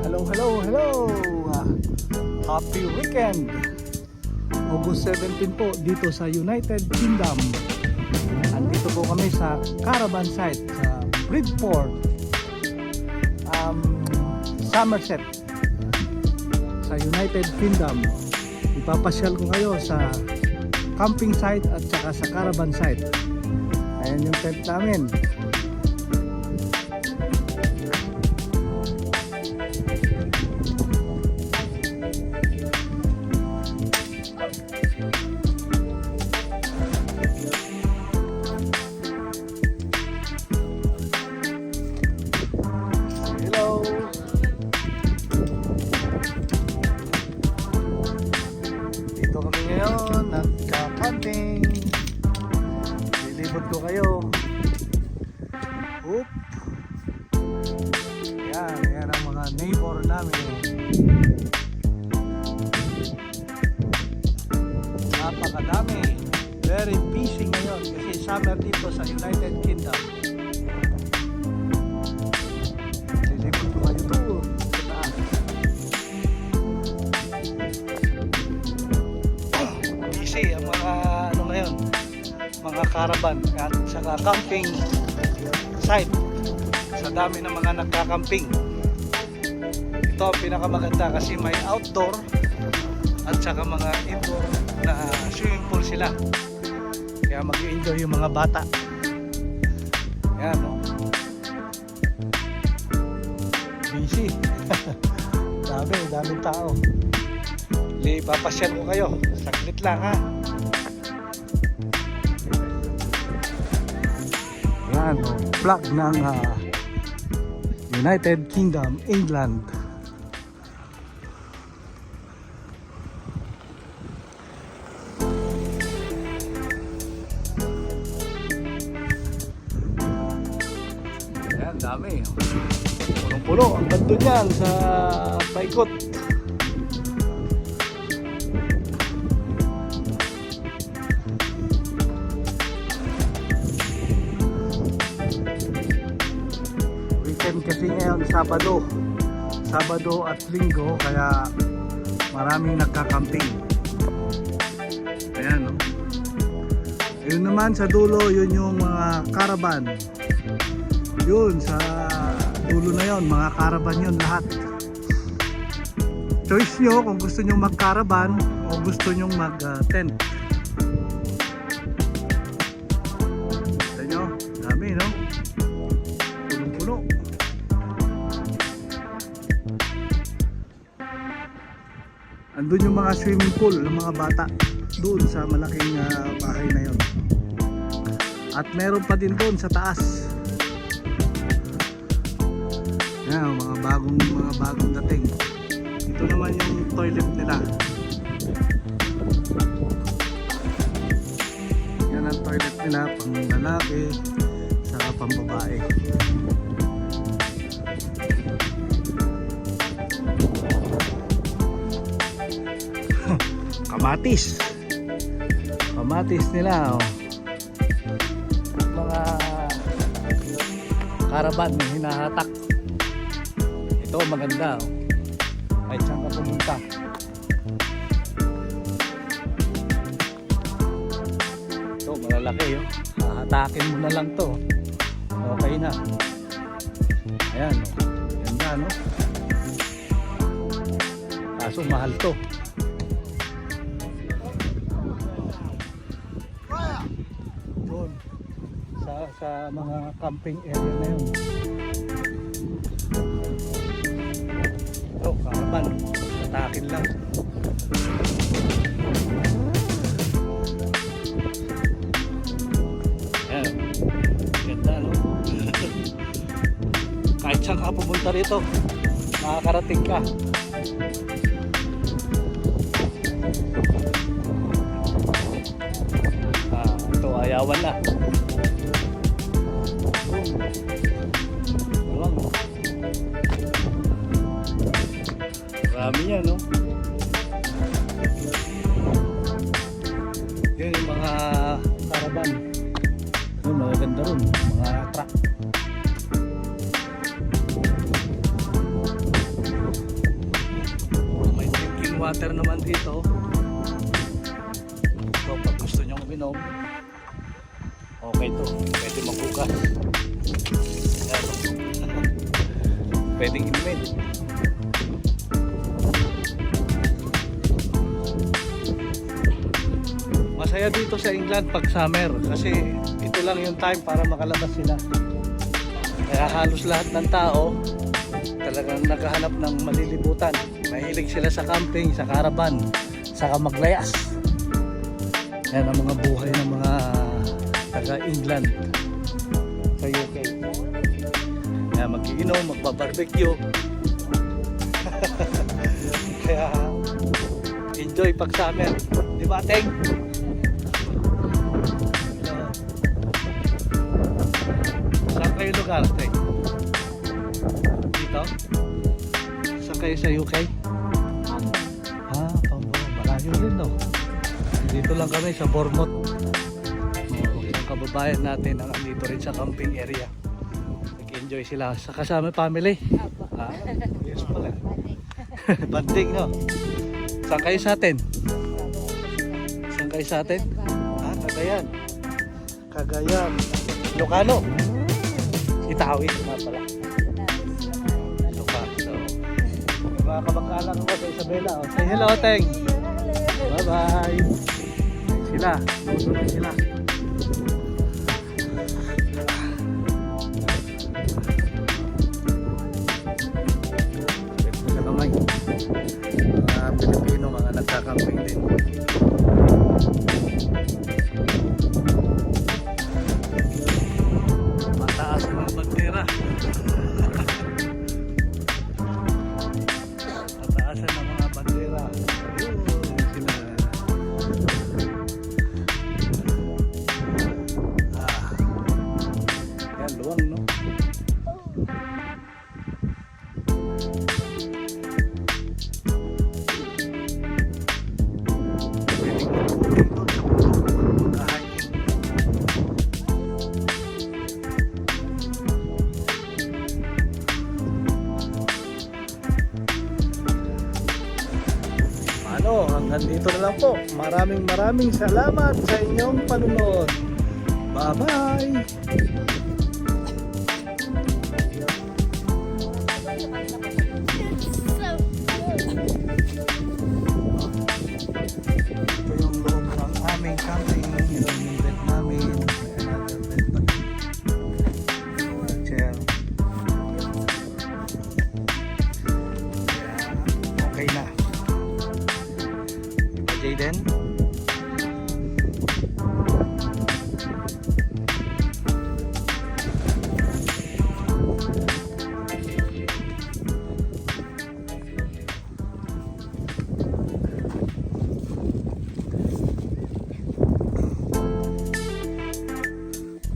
Hello! Happy weekend! August 17 po dito sa United Kingdom. Andito po kami sa caravan site sa Bridport, Somerset sa United Kingdom. Ipapasyal ko kayo sa camping site at saka sa caravan site. Ayan yung tent namin. Dito kami ngayon, nagka-camping. Lilibot ko kayo. Oop. Yan ang mga neighbor namin. Napakadami. Very busy ngayon kasi summer dito sa United Kingdom. Lilibot ko kayo doon. Ang mga ngayon, mga caravan at saka camping site, sa dami ng mga nagka-camping. Ito ang pinakamaganda kasi may outdoor at saka mga indoor na swimming pool sila, kaya mag-enjoy yung mga bata. Yan, no? Busy. daming tao. Papasyal ko kayo, saglit lang ha. Yan, flag ng United Kingdom, England. Yan, dami. Punong-puno ang bando niyan sa paikot. Kasi ngayon Sabado at Linggo, kaya maraming nagka-camping. Ayan, no? Yun naman sa dulo, yun yung mga caravan. Yun sa dulo na yun, mga caravan yun lahat. Choice nyo kung gusto nyo mag-caravan o gusto nyo mag-tent. Ito nyo, dami, no? Punong-puno. Andun yung mga swimming pool ng mga bata doon sa malaking bahay na yon. At meron pa din doon sa taas. Yan, mga bagong dating. Ito naman yung toilet nila. Yan ang toilet nila, pang lalaki saka pang babae. Kamatis nila, oh. Mga caravan na hinahatak. Ito maganda, oh. Kahit saan ka pumunta. Ito malalaki, oh. Hahatakin mo na lang to, okay na. Ayan, oh. Ganda, no? Kaso mahal to. Sa mga camping area na yun. Ito, caravan, atakin lang. Ayan, ganda, no? Kahit saan ka pumunta rito, makakarating ka. Ito, ayawan na. Marami yan, no? Yan yung mga caravan. Yun, magaganda ron, mga truck. water naman dito. So pag gusto nyo uminom, okay to, pwede maghugas. Pwedeng inumin. Masaya dito sa England pag summer kasi ito lang yung time para makalabas sila. Kaya halos lahat ng tao talagang naghahanap ng malilibutan. Mahilig sila sa camping, sa caravan, saka maglayas. Yan ang mga buhay ng mga taga England sa UK. Kaya mag-iinom, magpa-barbecue. Kaya enjoy pag summer. Di ba, Teng? Saan kayo lugar, Teng? Dito? Saan kayo sa UK? Ah, malayo rin, no? Dito lang kami sa Bournemouth. Isang kababayan natin ang andito rin sa camping area. Nag-enjoy sila sa kasama family. Ah, yes pala. Banding, no? Saan kayo sa atin? Saan kayo sa atin? Ah, Cagayan. Cagayan. Ilocano. Itawi na pala. So, mga kamag-anak ko sa Isabela. Oh. Say hello, Teng. Bye-bye. Sila. Nusunod sila. Sa kamay. Mga Pilipino, mga nagkakamping din. Mataas ang mga bandera. Mataasan ang mga bandera. Ayun, sila. Yan, luwang, no? Hanggang dito na lang po. Maraming salamat sa inyong panunod. Bye-bye! Ito yung loob ng aming camping. Ito yung bed namin. Chair. Okay na. Jaden.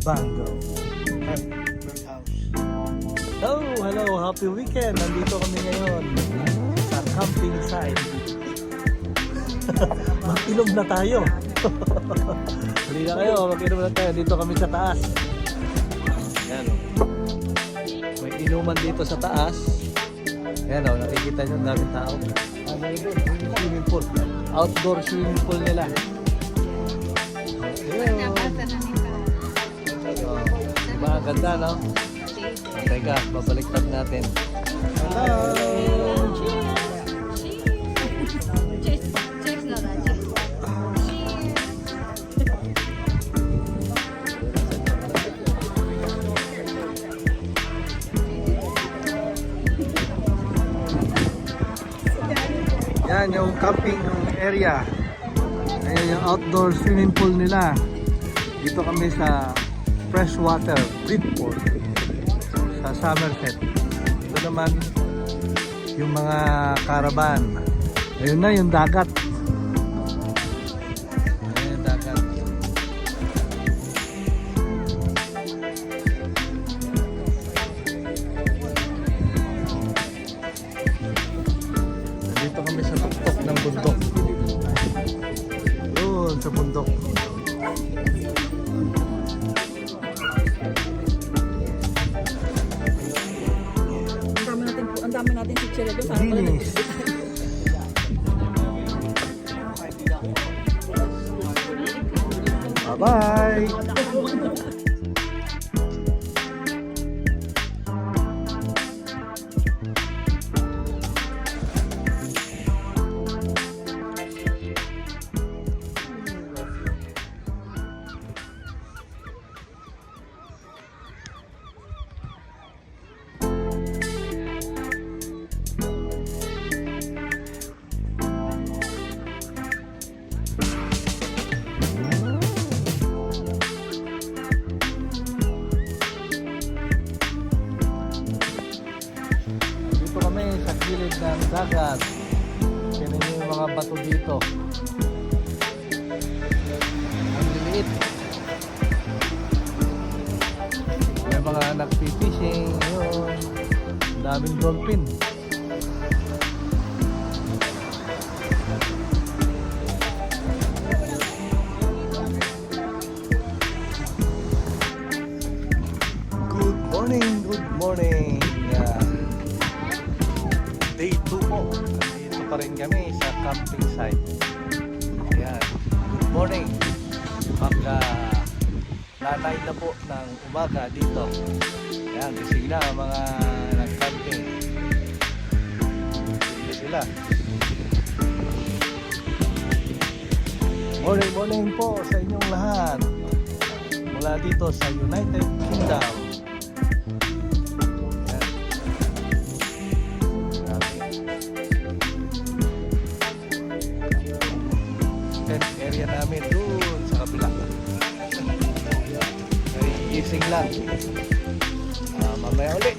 Bango. Birdhouse. Hello, happy weekend. Nandito kami ngayon sa camping site. Mag-inom na tayo. Halika kayo, mag-inom na tayo. Dito kami sa taas. Ayan o. May inuman dito sa taas. Ayan o, nakikita nyo, daming tao. Swimming pool. Outdoor swimming pool nila. Ayan. Diba, ganda, no? Teka, babaliktad natin. Hello! Yan yung camping area. Ayan yung outdoor swimming pool nila. Dito kami sa Freshwater Bridport sa Somerset. Ito naman yung mga caravan. Ayun na yung dagat. Ayun yung dagat. Dito kami sa tuktok ng bundok. Doon sa bundok. Ang dami natin si Chile doon. Linis. Bye-bye! Dito kami sa gilid ng dagat. Tingnan niyo yung mga bato dito. Ang liliit. May mga nagpipishing. Yun. Ang daming dolphin. Good morning, good morning. Day 2 po. Dito pa rin kami sa camping site. Ayan. Good morning. Nanay na po ng umaga dito. Ayan, kasi na mga nag-camping. Dito sila. Morning, morning po sa inyong lahat. Mula dito sa United Kingdom. Area namin doon sa kabila. Gising lang. Mamaya ulit.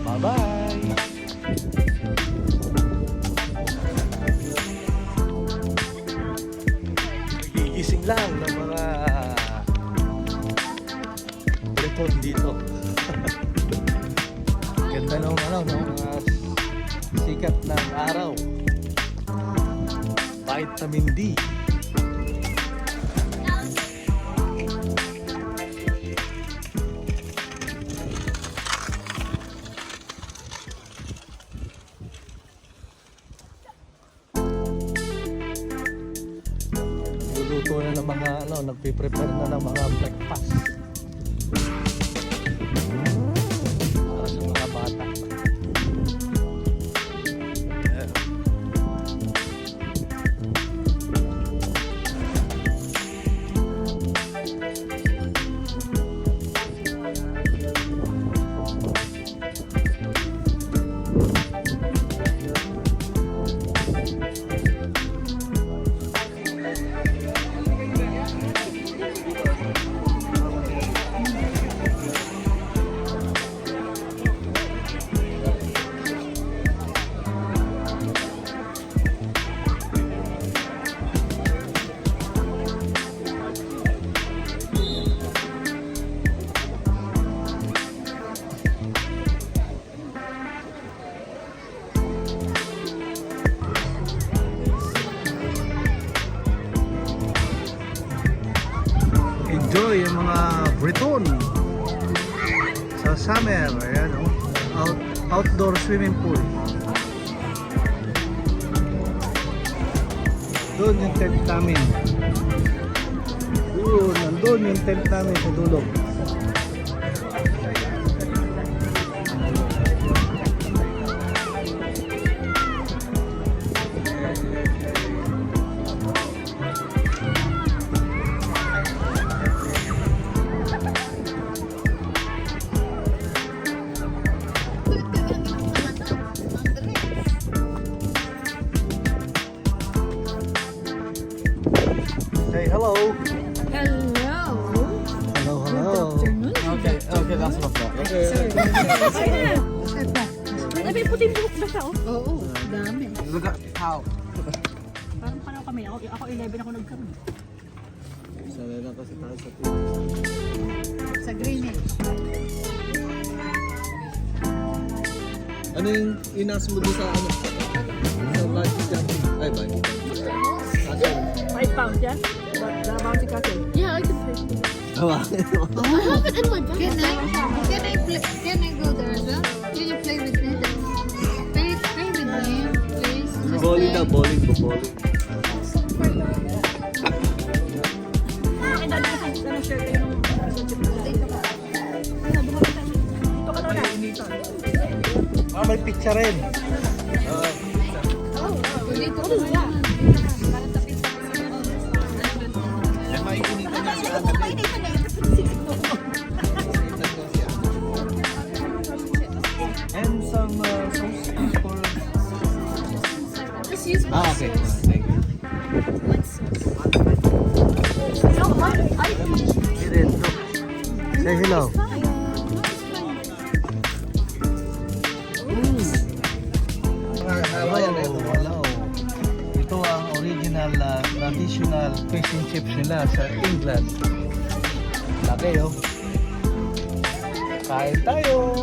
Bye bye. Gising lang ng mga Breton dito. Ganda ng mga sikat ng araw. Vitamin D. Luluto na ng mga nagpe-prepare na ng mga breakfast. Para sa mga bata. Enjoy yung mga Breton sa summer. Ayan, outdoor swimming pool. Doon yung tent namin. Nandun yung tent namin sa dulo. Say hello. Hello. Hello, hello. Okay, okay, that's enough now. May puting buhok ba siya, oh? Oo, dami. Look at how. Parang paano kami? Ako 11 ako nagkaroon. Sanay lang kasi tayo sa Sa green eh. Ano yung inas mo doon sa ano? Sa bungee jumping? Ay, bungee jumping. 5 pounds, yeah? Bouncy castle. Yeah, I can play. Tawa. I have it in my bag. Can I go there as well? Can you play with me? Play with me, please. Just Bowling play. na, bowling. may pizza rin. Dito ko na. Eh, maiinitan niya si Ana din. And some sauce for... Just use my okay. Thank you. He did. Say hello. Hello. Ito ang original traditional fish and chips nila sa England. Laki oh. Kain tayo.